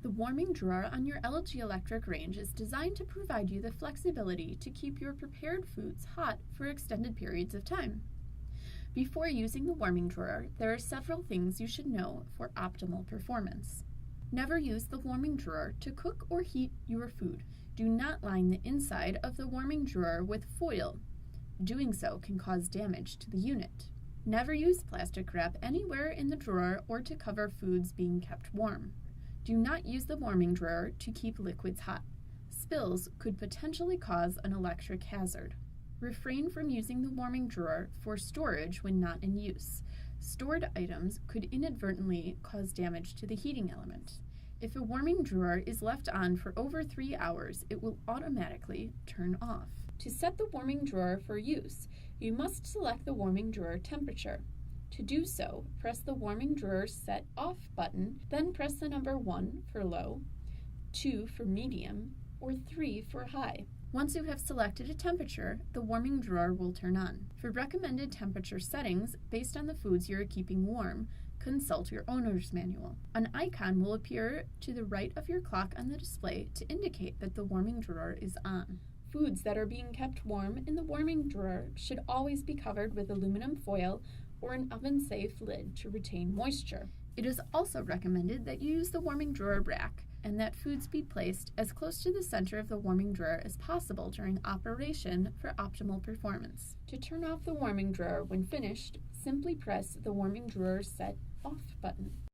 The warming drawer on your LG Electric range is designed to provide you the flexibility to keep your prepared foods hot for extended periods of time. Before using the warming drawer, there are several things you should know for optimal performance. Never use the warming drawer to cook or heat your food. Do not line the inside of the warming drawer with foil. Doing so can cause damage to the unit. Never use plastic wrap anywhere in the drawer or to cover foods being kept warm. Do not use the warming drawer to keep liquids hot. Spills could potentially cause an electric hazard. Refrain from using the warming drawer for storage when not in use. Stored items could inadvertently cause damage to the heating element. If a warming drawer is left on for over 3 hours, it will automatically turn off. To set the warming drawer for use, you must select the warming drawer temperature. To do so, press the warming drawer Set Off button, then press the number 1 for low, 2 for medium, or 3 for high. Once you have selected a temperature, the warming drawer will turn on. For recommended temperature settings based on the foods you are keeping warm, consult your owner's manual. An icon will appear to the right of your clock on the display to indicate that the warming drawer is on. Foods that are being kept warm in the warming drawer should always be covered with aluminum foil or an oven-safe lid to retain moisture. It is also recommended that you use the warming drawer rack and that foods be placed as close to the center of the warming drawer as possible during operation for optimal performance. To turn off the warming drawer when finished, simply press the warming drawer Set Off button.